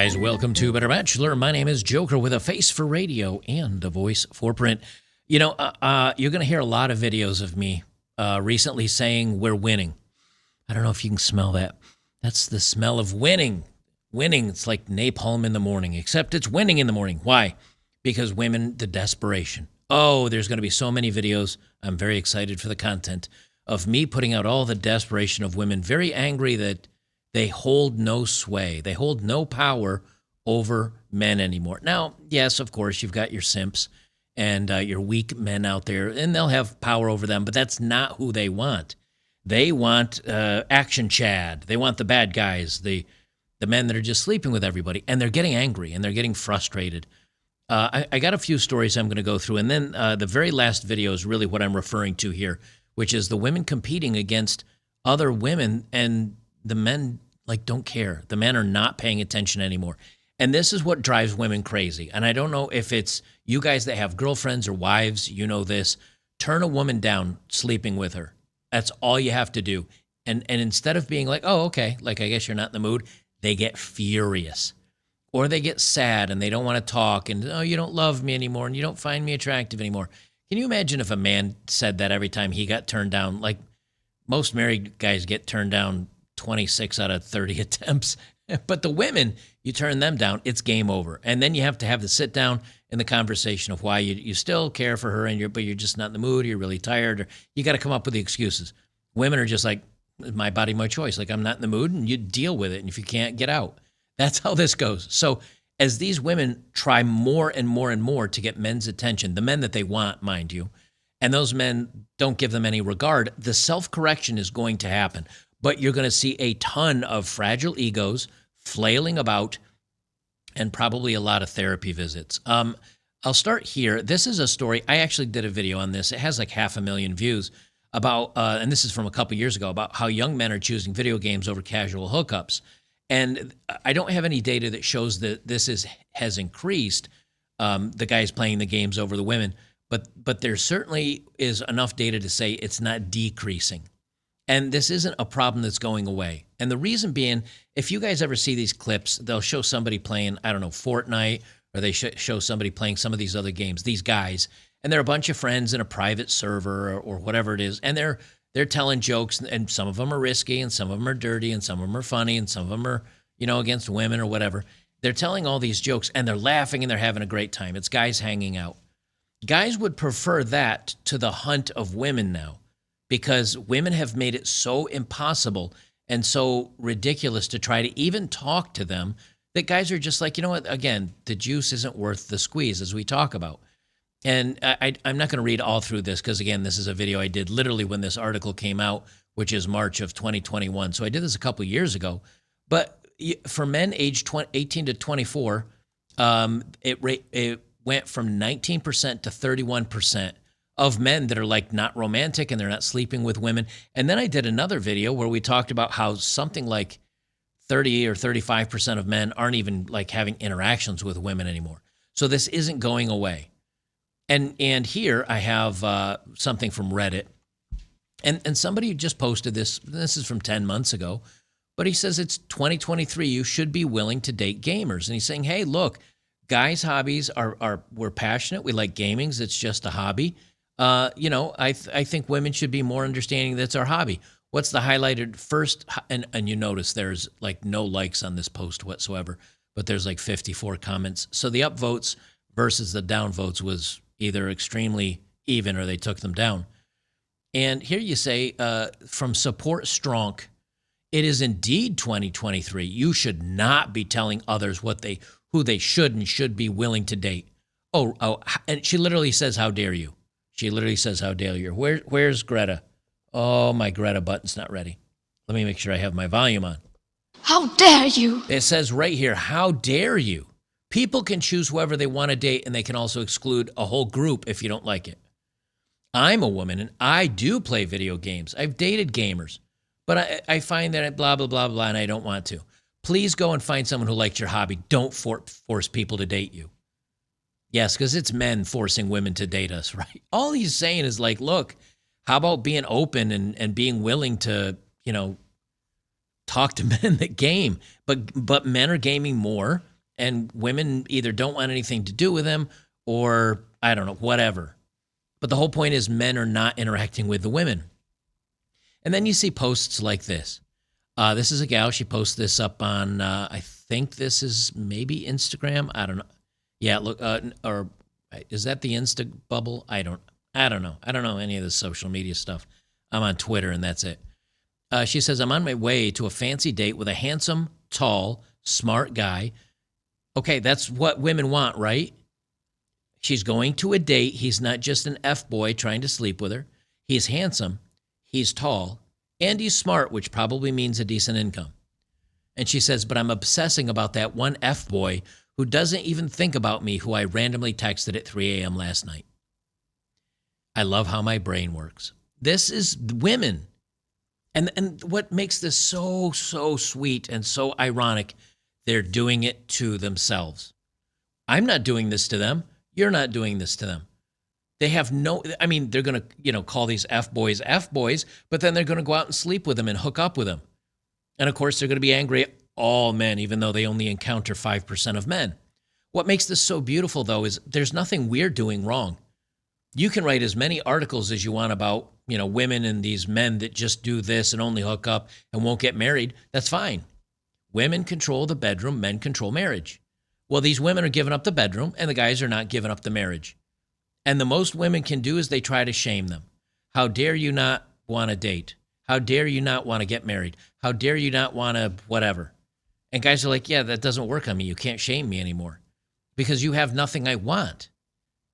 guys, welcome to Better Bachelor. My name is Joker with a face for radio and a voice for print. You know, you're going to hear a lot of videos of me recently saying we're winning. I don't know if you can smell that. That's the smell of winning. Winning, it's like napalm in the morning, except it's winning in the morning. Why? Because women, the desperation. Oh, there's going to be so many videos. I'm very excited for the content of me putting out all the desperation of women, very angry that they hold no sway. They hold no power over men anymore. Now, yes, of course, you've got your simps and your weak men out there, and they'll have power over them, but that's not who they want. They want action Chad. They want the bad guys, the men that are just sleeping with everybody, and they're getting angry, and they're getting frustrated. I got a few stories I'm going to go through, and then the very last video is really what I'm referring to here, which is the women competing against other women, and the men don't care. The men are not paying attention anymore. And this is what drives women crazy. And I don't know if it's you guys that have girlfriends or wives, you know this. Turn a woman down sleeping with her. That's all you have to do. And instead of being like, oh, okay, I guess you're not in the mood, they get furious. Or they get sad and they don't want to talk and, oh, you don't love me anymore and you don't find me attractive anymore. Can you imagine if a man said that every time he got turned down? Like most married guys get turned down 26 out of 30 attempts. But the women, you turn them down, it's game over. And then you have to have the sit down and the conversation of why you still care for her, but you're just not in the mood, or you're really tired, or you got to come up with the excuses. Women are just like, my body, my choice. Like, I'm not in the mood, and you deal with it. And if you can't, get out. That's how this goes. So as these women try more and more and more to get men's attention, the men that they want, mind you, and those men don't give them any regard, the self-correction is going to happen. But you're going to see a ton of fragile egos flailing about and probably a lot of therapy visits. I'll start here. This is a story. I actually did a video on this. It has like 500,000 views about, and this is from a couple years ago, about how young men are choosing video games over casual hookups. And I don't have any data that shows that this has increased, the guys playing the games over the women. But there certainly is enough data to say it's not decreasing. And this isn't a problem that's going away. And the reason being, if you guys ever see these clips, they'll show somebody playing, I don't know, Fortnite, or they show somebody playing some of these other games, these guys, and they're a bunch of friends in a private server or whatever it is, and they're telling jokes, and some of them are risky, and some of them are dirty, and some of them are funny, and some of them are, against women or whatever. They're telling all these jokes, and they're laughing, and they're having a great time. It's guys hanging out. Guys would prefer that to the hunt of women now, because women have made it so impossible and so ridiculous to try to even talk to them that guys are just like, you know what, again, the juice isn't worth the squeeze, as we talk about. And I'm not going to read all through this because, again, this is a video I did literally when this article came out, which is March of 2021. So I did this a couple of years ago. But for men aged 18 to 24, it went from 19% to 31%. Of men that are like not romantic and they're not sleeping with women. And then I did another video where we talked about how something like 30 or 35% of men aren't even like having interactions with women anymore. So this isn't going away. And here I have something from Reddit. And somebody just posted this. This is from 10 months ago. But he says it's 2023. You should be willing to date gamers. And he's saying, hey, look, guys' hobbies we're passionate. We like gaming. It's just a hobby. I think women should be more understanding that's our hobby. What's the highlighted first? And you notice there's like no likes on this post whatsoever, but there's like 54 comments. So the upvotes versus the downvotes was either extremely even or they took them down. And here you say, from Support Strong, it is indeed 2023. You should not be telling others who they should and should be willing to date. Oh, and she literally says, how dare you? She literally says, how dare you? Where's Greta? Oh, my Greta button's not ready. Let me make sure I have my volume on. How dare you? It says right here, how dare you? People can choose whoever they want to date, and they can also exclude a whole group if you don't like it. I'm a woman, and I do play video games. I've dated gamers, but I find that blah, blah, blah, blah, and I don't want to. Please go and find someone who likes your hobby. Don't force people to date you. Yes, because it's men forcing women to date us, right? All he's saying is like, look, how about being open and being willing to, talk to men that game? But men are gaming more. And women either don't want anything to do with him or, I don't know, whatever. But the whole point is men are not interacting with the women. And then you see posts like this. This is a gal. She posts this up on, I think this is maybe Instagram. I don't know. Yeah, look, or is that the Insta bubble? I don't know. I don't know any of the social media stuff. I'm on Twitter and that's it. She says, I'm on my way to a fancy date with a handsome, tall, smart guy. Okay, that's what women want, right? She's going to a date. He's not just an F-boy trying to sleep with her. He's handsome, he's tall, and he's smart, which probably means a decent income. And she says, but I'm obsessing about that one F-boy who doesn't even think about me, who I randomly texted at 3 a.m. last night. I love how my brain works. This is women. And what makes this so sweet and so ironic, they're doing it to themselves. I'm not doing this to them. You're not doing this to them. They have they're going to, call these F-boys, but then they're going to go out and sleep with them and hook up with them. And of course, they're going to be angry at all men, even though they only encounter 5% of men. What makes this so beautiful, though, is there's nothing we're doing wrong. You can write as many articles as you want about, women and these men that just do this and only hook up and won't get married. That's fine. Women control the bedroom, men control marriage. Well, these women are giving up the bedroom and the guys are not giving up the marriage. And the most women can do is they try to shame them. How dare you not want to date? How dare you not want to get married? How dare you not want to whatever? And guys are like, yeah, that doesn't work on me. You can't shame me anymore because you have nothing I want.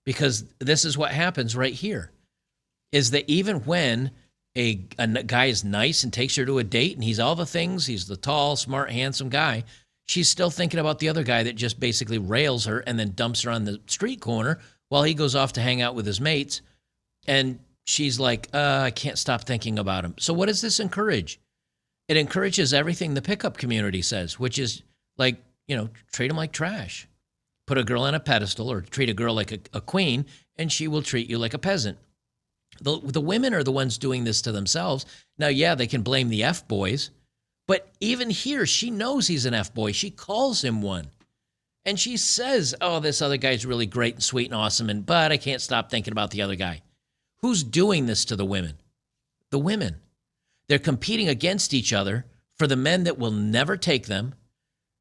Because this is what happens right here, is that even when a guy is nice and takes her to a date and he's all the things, he's the tall, smart, handsome guy, she's still thinking about the other guy that just basically rails her and then dumps her on the street corner while he goes off to hang out with his mates. And she's like, I can't stop thinking about him. So what does this encourage? It encourages everything the pickup community says, which is like, treat them like trash. Put a girl on a pedestal or treat a girl like a queen, and she will treat you like a peasant. The women are the ones doing this to themselves. Now, yeah, they can blame the F-boys, but even here, she knows he's an F-boy. She calls him one. And she says, oh, this other guy's really great and sweet and awesome, but I can't stop thinking about the other guy. Who's doing this to the women? The women. They're competing against each other for the men that will never take them,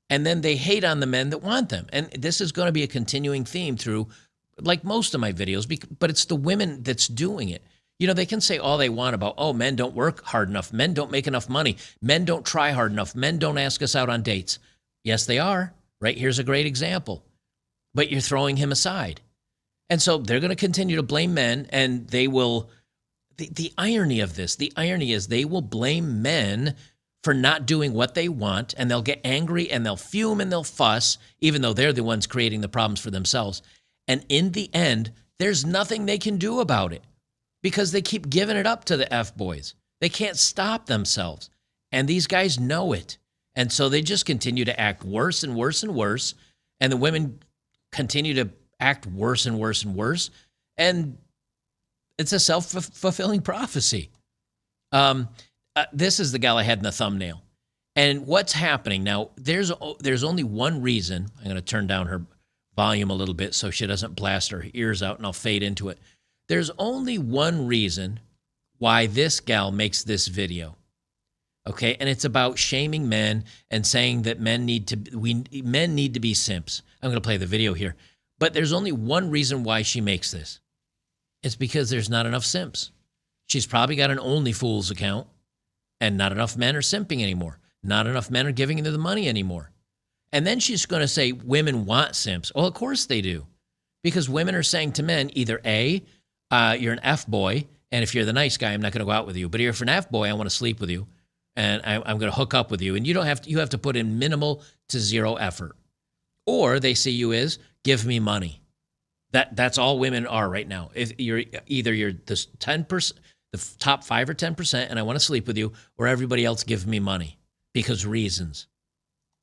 and then they hate on the men that want them. And this is going to be a continuing theme through, like most of my videos, but it's the women that's doing it. They can say all they want about, oh, men don't work hard enough. Men don't make enough money. Men don't try hard enough. Men don't ask us out on dates. Yes, they are. Right? Here's a great example. But you're throwing him aside. And so they're going to continue to blame men, and they will, the irony of this, the irony is they will blame men for not doing what they want, and they'll get angry and they'll fume and they'll fuss, even though they're the ones creating the problems for themselves. And in the end, there's nothing they can do about it because they keep giving it up to the F-boys. They can't stop themselves. And these guys know it. And so they just continue to act worse and worse and worse. And the women continue to act worse and worse and worse. And it's a self-fulfilling prophecy. This is the gal I had in the thumbnail. And what's happening now, there's only one reason. I'm going to turn down her volume a little bit so she doesn't blast her ears out, and I'll fade into it. There's only one reason why this gal makes this video. Okay, and it's about shaming men and saying that men need to be simps. I'm going to play the video here. But there's only one reason why she makes this. It's because there's not enough simps. She's probably got an OnlyFools account, and not enough men are simping anymore. Not enough men are giving her the money anymore. And then she's going to say women want simps. Well, of course they do. Because women are saying to men, either A, you're an F-boy, and if you're the nice guy, I'm not going to go out with you. But if you're an F-boy, I want to sleep with you, and I'm going to hook up with you. And you have to put in minimal to zero effort. Or they see you as, give me money. That's all women are right now. If you're the 10%, the top 5 or 10%, and I want to sleep with you, or everybody else give me money because reasons.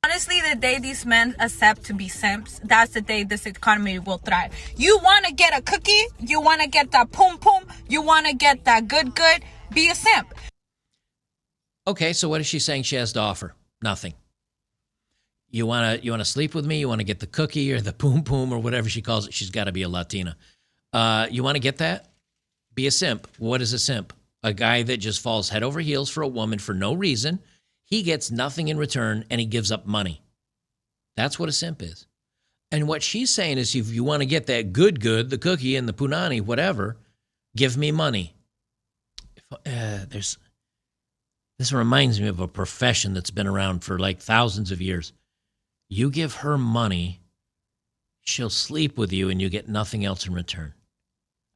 Honestly, the day these men accept to be simps, that's the day this economy will thrive. You want to get a cookie? You want to get that pum pum? You want to get that good? Be a simp. Okay, so what is she saying she has to offer? Nothing. You wanna sleep with me? You want to get the cookie or the poom poom or whatever she calls it? She's got to be a Latina. You want to get that? Be a simp. What is a simp? A guy that just falls head over heels for a woman for no reason. He gets nothing in return, and he gives up money. That's what a simp is. And what she's saying is, if you want to get that good, the cookie and the punani, whatever, give me money. This reminds me of a profession that's been around for like thousands of years. You give her money, she'll sleep with you, and you get nothing else in return.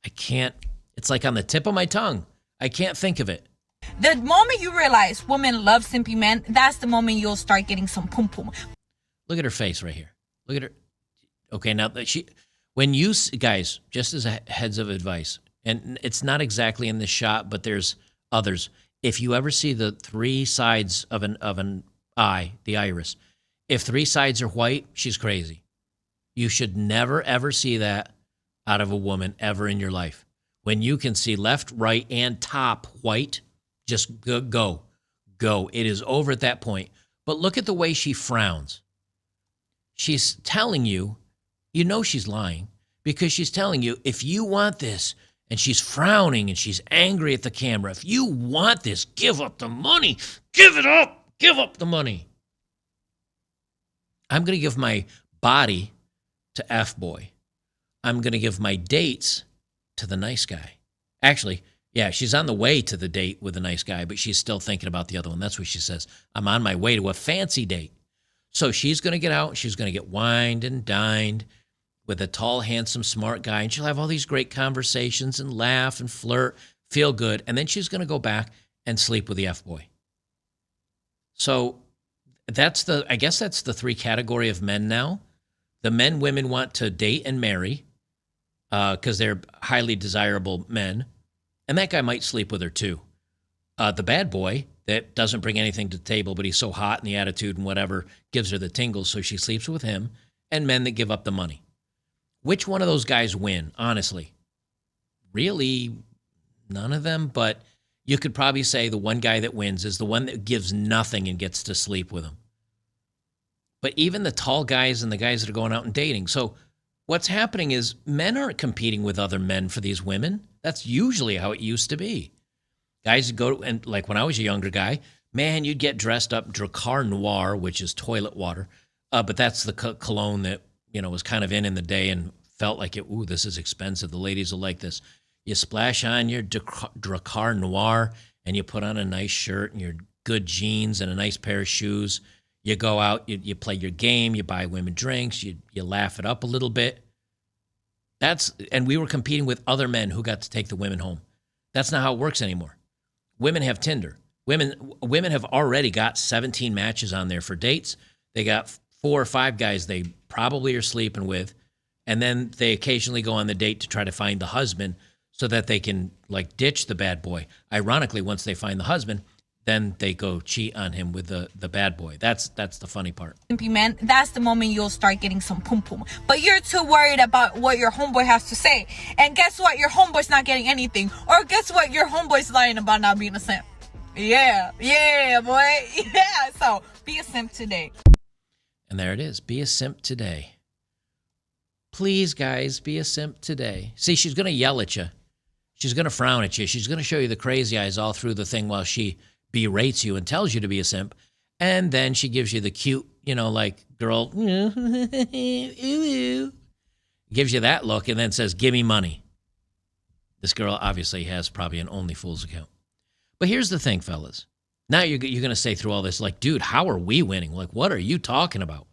It's like on the tip of my tongue. I can't think of it. The moment you realize women love simpy men, that's the moment you'll start getting some pum pum. Look at her face right here. Look at her. Okay, now that guys, just as a heads of advice, and it's not exactly in this shot, but there's others. If you ever see the three sides of an eye, the iris, if three sides are white, she's crazy. You should never, ever see that out of a woman ever in your life. When you can see left, right, and top white, just go. It is over at that point. But look at the way she frowns. She's telling you, you know she's lying, because she's telling you, if you want this, and she's frowning and she's angry at the camera, if you want this, give up the money. Give it up. Give up the money. I'm going to give my body to F-boy. I'm going to give my dates to the nice guy. Actually, yeah, she's on the way to the date with the nice guy, but she's still thinking about the other one. That's what she says. I'm on my way to a fancy date. So she's going to get out. She's going to get wined and dined with a tall, handsome, smart guy. And she'll have all these great conversations and laugh and flirt, feel good. And then she's going to go back and sleep with the F-boy. So I guess that's the three category of men now. The men women want to date and marry because they're highly desirable men. And that guy might sleep with her too. The bad boy that doesn't bring anything to the table, but he's so hot in the attitude and whatever, gives her the tingles, so she sleeps with him. And men that give up the money. Which one of those guys win, honestly? Really, none of them, but you could probably say the one guy that wins is the one that gives nothing and gets to sleep with him. But even the tall guys and the guys that are going out and dating. So what's happening is men aren't competing with other men for these women. That's usually how it used to be. Guys would go, and like when I was a younger guy, man, you'd get dressed up Dracar Noir, which is toilet water. But that's the cologne that, was kind of in the day and felt like it. Ooh, this is expensive. The ladies will like this. You splash on your Dracar Noir and you put on a nice shirt and your good jeans and a nice pair of shoes. You go out, you play your game, you buy women drinks, you laugh it up a little bit. And we were competing with other men who got to take the women home. That's not how it works anymore. Women have Tinder. Women have already got 17 matches on there for dates. They got 4 or 5 guys they probably are sleeping with, and then they occasionally go on the date to try to find the husband so that they can ditch the bad boy. Ironically, once they find the husband, then they go cheat on him with the bad boy. That's the funny part. Simpy man, that's the moment you'll start getting some pum pum. But you're too worried about what your homeboy has to say. And guess what? Your homeboy's not getting anything. Or guess what? Your homeboy's lying about not being a simp. Yeah, boy. Yeah, so be a simp today. And there it is. Be a simp today. Please, guys, be a simp today. See, she's going to yell at you. She's going to frown at you. She's going to show you the crazy eyes all through the thing while she berates you and tells you to be a simp. And then she gives you the cute, girl, gives you that look and then says, give me money. This girl obviously has probably an OnlyFools account. But here's the thing, fellas. Now you're going to say through all this, dude, how are we winning? What are you talking about?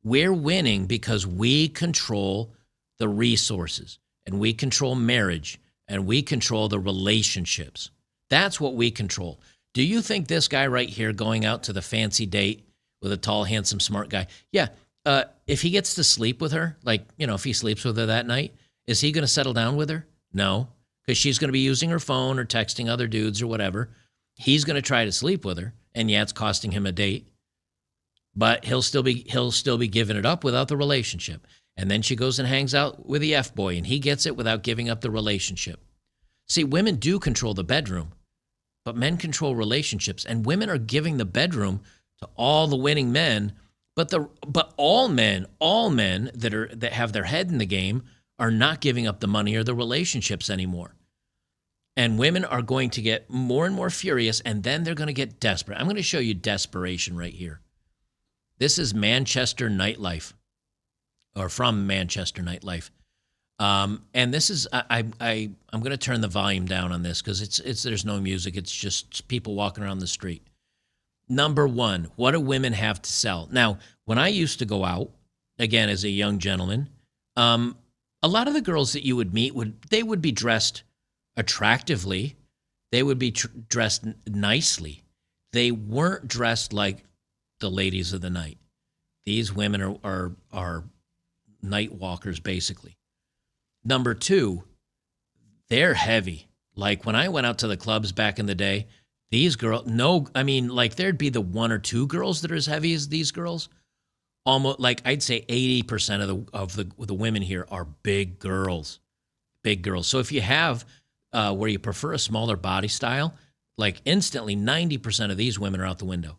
We're winning because we control the resources and we control marriage and we control the relationships. That's what we control. Do you think this guy right here going out to the fancy date with a tall, handsome, smart guy, if he gets to sleep with her, if he sleeps with her that night, is he going to settle down with her? No, because she's going to be using her phone or texting other dudes or whatever. He's going to try to sleep with her, and it's costing him a date. But he'll still be giving it up without the relationship. And then she goes and hangs out with the F-boy, and he gets it without giving up the relationship. See, women do control the bedroom, but men control relationships. And women are giving the bedroom to all the winning men, But all men that have their head in the game are not giving up the money or the relationships anymore. And women are going to get more and more furious, and then they're going to get desperate. I'm going to show you desperation right here. This is Manchester Nightlife, or from Manchester Nightlife. And this is I'm going to turn the volume down on this because it's there's no music. It's just people walking around the street. Number one, what do women have to sell? Now, when I used to go out, again as a young gentleman, a lot of the girls that you would meet would be dressed attractively. They would be dressed nicely. They weren't dressed like the ladies of the night. These women are night walkers, basically. Number two, they're heavy. Like when I went out to the clubs back in the day, these girls, there'd be the one or two girls that are as heavy as these girls. Almost like I'd say 80% of the women here are big girls. Big girls. So if you have where you prefer a smaller body style, like instantly 90% of these women are out the window.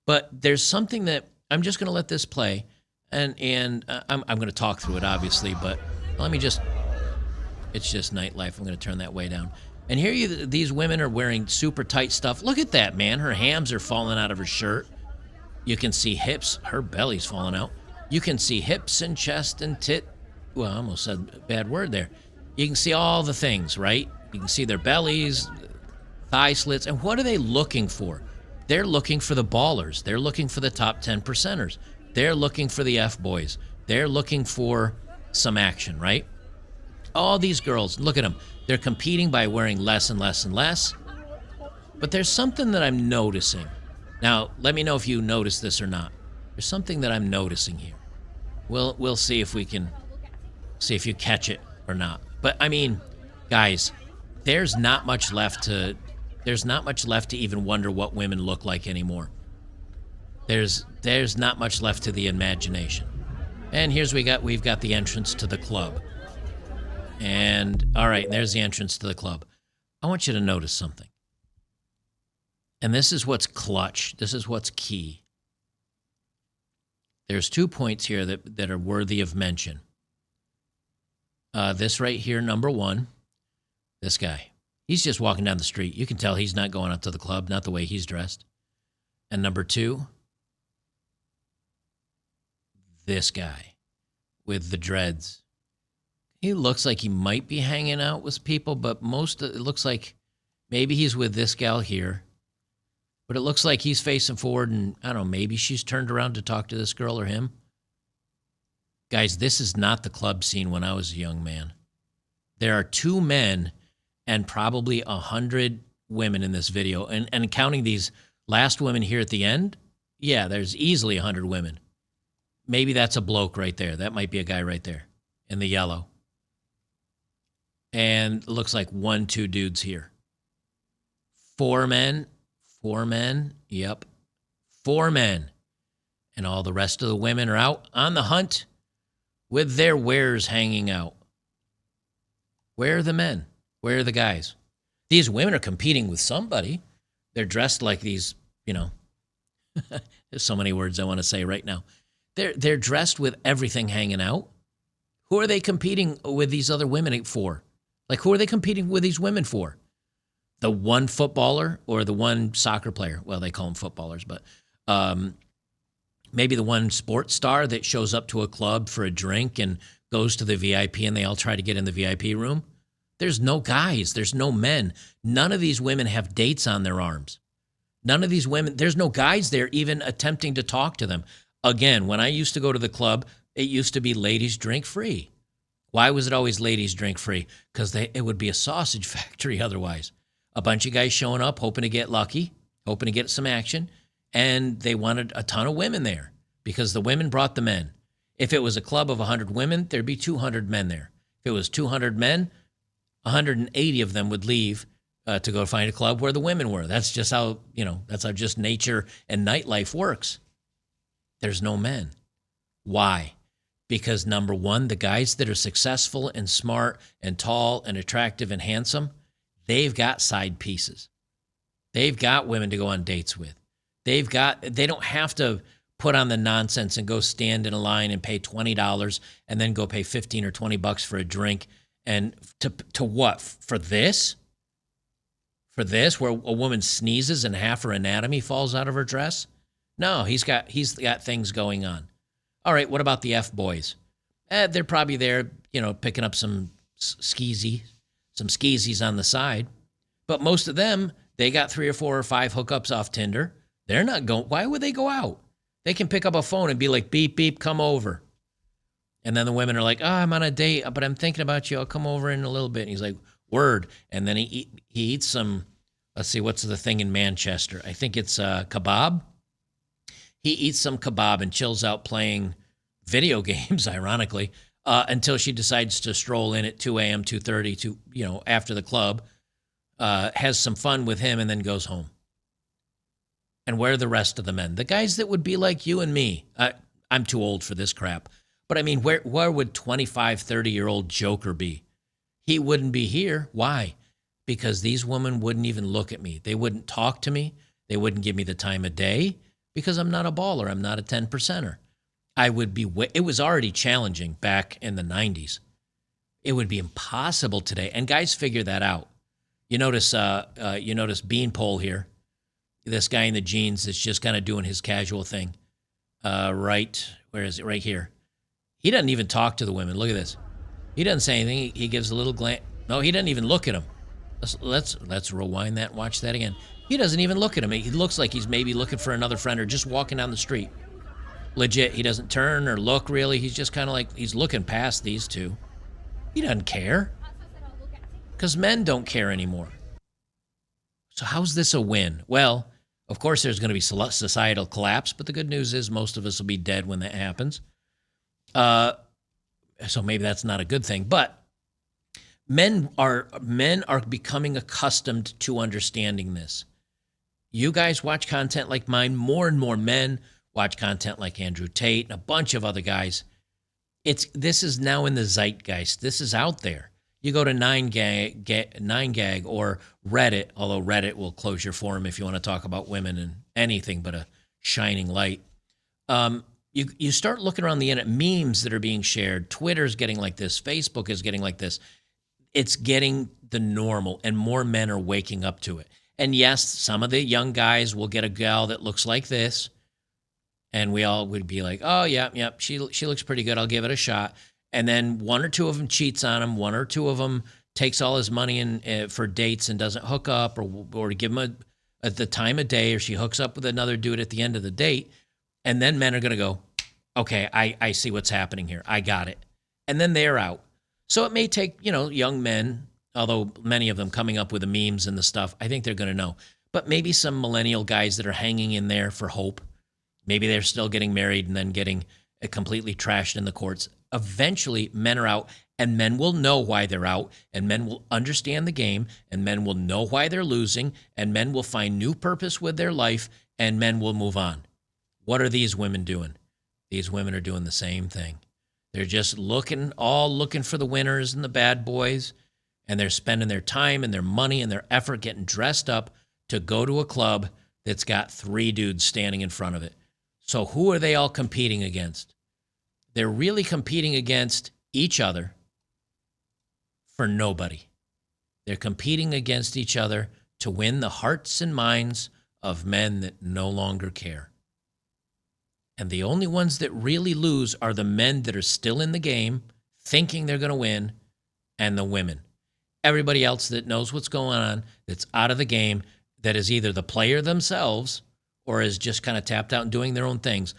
But there's something that I'm just going to let this play, and I'm going to talk through it, obviously, but it's just Nightlife. I'm going to turn that way down. And here these women are wearing super tight stuff. Look at that, man. Her hams are falling out of her shirt. You can see hips. Her belly's falling out. You can see hips and chest and tit. Well, I almost said a bad word there. You can see all the things, right? You can see their bellies, thigh slits. And what are they looking for? They're looking for the ballers. They're looking for the top 10%ers. They're looking for the F-boys. They're looking for some action, right? All these girls, look at them. They're competing by wearing less and less and less. But there's something that I'm noticing. Now, let me know if you notice this or not. There's something that I'm noticing here. We'll see if we can see if you catch it or not. But I mean, guys, there's not much left to even wonder what women look like anymore. There's not much left to the imagination. And we've got the entrance to the club. And all right, there's the entrance to the club. I want you to notice something. And this is what's clutch. This is what's key. There's 2 points here that are worthy of mention. This right here, number one, this guy. He's just walking down the street. You can tell he's not going out to the club, not the way he's dressed. And number two, this guy with the dreads. He looks like he might be hanging out with people, but it looks like maybe he's with this gal here. But it looks like he's facing forward, and I don't know, maybe she's turned around to talk to this girl or him. Guys, this is not the club scene when I was a young man. There are 2 men and probably 100 women in this video. And counting these last women here at the end, yeah, there's easily 100 women. Maybe that's a bloke right there. That might be a guy right there in the yellow. And it looks like 1, 2 dudes here. 4 men. Yep. 4 men. And all the rest of the women are out on the hunt with their wares hanging out. Where are the men? Where are the guys? These women are competing with somebody. They're dressed like these, there's so many words I want to say right now. They're dressed with everything hanging out. Who are they competing with these other women for? Like, who are they competing with these women for? The one footballer or the one soccer player? Well, they call them footballers, but maybe the one sports star that shows up to a club for a drink and goes to the VIP and they all try to get in the VIP room. There's no guys. There's no men. None of these women have dates on their arms. None of these women, there's no guys there even attempting to talk to them. Again, when I used to go to the club, it used to be ladies drink free. Why was it always ladies drink free? Because it would be a sausage factory otherwise. A bunch of guys showing up, hoping to get lucky, hoping to get some action, and they wanted a ton of women there because the women brought the men. If it was a club of 100 women, there'd be 200 men there. If it was 200 men, 180 of them would leave to go find a club where the women were. That's just how, that's how just nature and nightlife works. There's no men. Why? Because number one, the guys that are successful and smart and tall and attractive and handsome, they've got side pieces. They've got women to go on dates with. They don't have to put on the nonsense and go stand in a line and pay $20 and then go pay 15 or 20 bucks for a drink. And to what? For this? For this, where a woman sneezes and half her anatomy falls out of her dress? No, he's got things going on. All right, what about the F-boys? They're probably there, picking up some skeezies on the side. But most of them, they got 3 or 4 or 5 hookups off Tinder. They're not going. Why would they go out? They can pick up a phone and be like, beep, beep, come over. And then the women are like, oh, I'm on a date, but I'm thinking about you. I'll come over in a little bit. And he's like, word. And then he eats some, let's see, what's the thing in Manchester? I think it's kebab. He eats some kebab and chills out playing video games, ironically, until she decides to stroll in at 2 a.m., 2:30, after the club, has some fun with him, and then goes home. And where are the rest of the men? The guys that would be like you and me. I'm too old for this crap. But I mean, where would 25, 30-year-old Joker be? He wouldn't be here. Why? Because these women wouldn't even look at me. They wouldn't talk to me. They wouldn't give me the time of day because I'm not a baller. I'm not a 10%er. It was already challenging back in the 90s. It would be impossible today. And guys figure that out. You notice Beanpole here. This guy in the jeans that's just kind of doing his casual thing. Right, where is it? Right here. He doesn't even talk to the women. Look at this. He doesn't say anything. He gives a little glance. No, he doesn't even look at them. Let's rewind that and watch that again. He doesn't even look at him. He looks like he's maybe looking for another friend or just walking down the street. Legit, he doesn't turn or look really. He's just kind of like, he's looking past these two. He doesn't care. Because men don't care anymore. So how's this a win? Well, of course there's going to be societal collapse, but the good news is most of us will be dead when that happens. So maybe that's not a good thing, but men are becoming accustomed to understanding this. You guys watch content like mine. More and more men watch content like Andrew Tate and a bunch of other guys. This is now in the zeitgeist. This is out there. You go to 9gag or Reddit, although Reddit will close your forum if you want to talk about women and anything but a shining light. You start looking around the internet, memes that are being shared. Twitter's getting like this. Facebook is getting like this. It's getting the normal, and more men are waking up to it. And yes, some of the young guys will get a gal that looks like this, and we all would be like, oh, yeah, she looks pretty good. I'll give it a shot. And then 1 or 2 of them cheats on him. 1 or 2 of them takes all his money for dates and doesn't hook up or give him at the time of day, or she hooks up with another dude at the end of the date. And then men are going to go, okay, I see what's happening here. I got it. And then they're out. So it may take, young men, although many of them coming up with the memes and the stuff, I think they're going to know. But maybe some millennial guys that are hanging in there for hope. Maybe they're still getting married and then getting completely trashed in the courts. Eventually, men are out, and men will know why they're out, and men will understand the game, and men will know why they're losing, and men will find new purpose with their life, and men will move on. What are these women doing? These women are doing the same thing. They're just looking for the winners and the bad boys, and they're spending their time and their money and their effort getting dressed up to go to a club that's got 3 dudes standing in front of it. So who are they all competing against? They're really competing against each other for nobody. They're competing against each other to win the hearts and minds of men that no longer care. And the only ones that really lose are the men that are still in the game, thinking they're going to win, and the women. Everybody else that knows what's going on, that's out of the game, that is either the player themselves or is just kind of tapped out and doing their own things,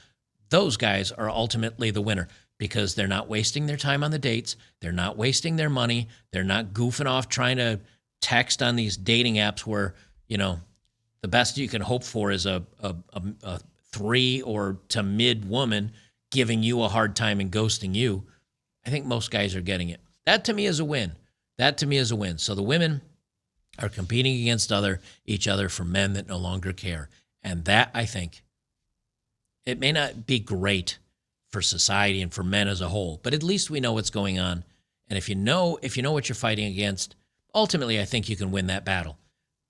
those guys are ultimately the winner because they're not wasting their time on the dates. They're not wasting their money. They're not goofing off trying to text on these dating apps where, the best you can hope for is a 3 or to mid woman giving you a hard time and ghosting you. I think most guys are getting it. That to me is a win. So the women are competing against each other for men that no longer care. And that, I think, it may not be great for society and for men as a whole, but at least we know what's going on. And if you know what you're fighting against, ultimately I think you can win that battle.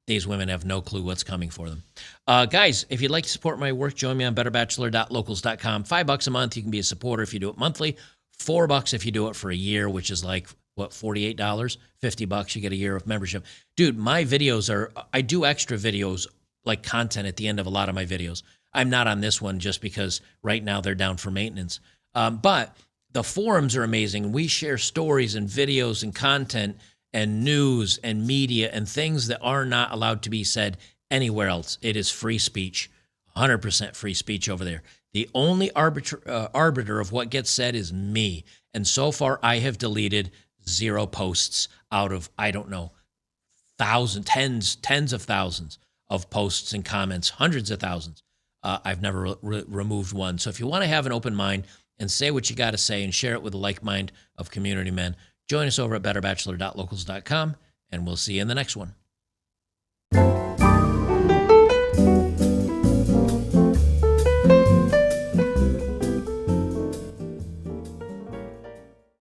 these women have no clue what's coming for them. Guys, if you'd like to support my work, join me on betterbachelor.locals.com. $5 a month. You can be a supporter if you do it monthly. $4 if you do it for a year, which is like, what, $48? $50, you get a year of membership. Dude, my videos I do extra videos, like content at the end of a lot of my videos. I'm not on this one just because right now they're down for maintenance. But the forums are amazing. We share stories and videos and content and news and media and things that are not allowed to be said anywhere else. It is free speech, 100% free speech over there. The only arbiter of what gets said is me. And so far, I have deleted 0 posts out of, I don't know, tens of thousands of posts and comments, hundreds of thousands. I've never removed one. So if you want to have an open mind and say what you got to say and share it with a like mind of community men, join us over at betterbachelor.locals.com, and we'll see you in the next one.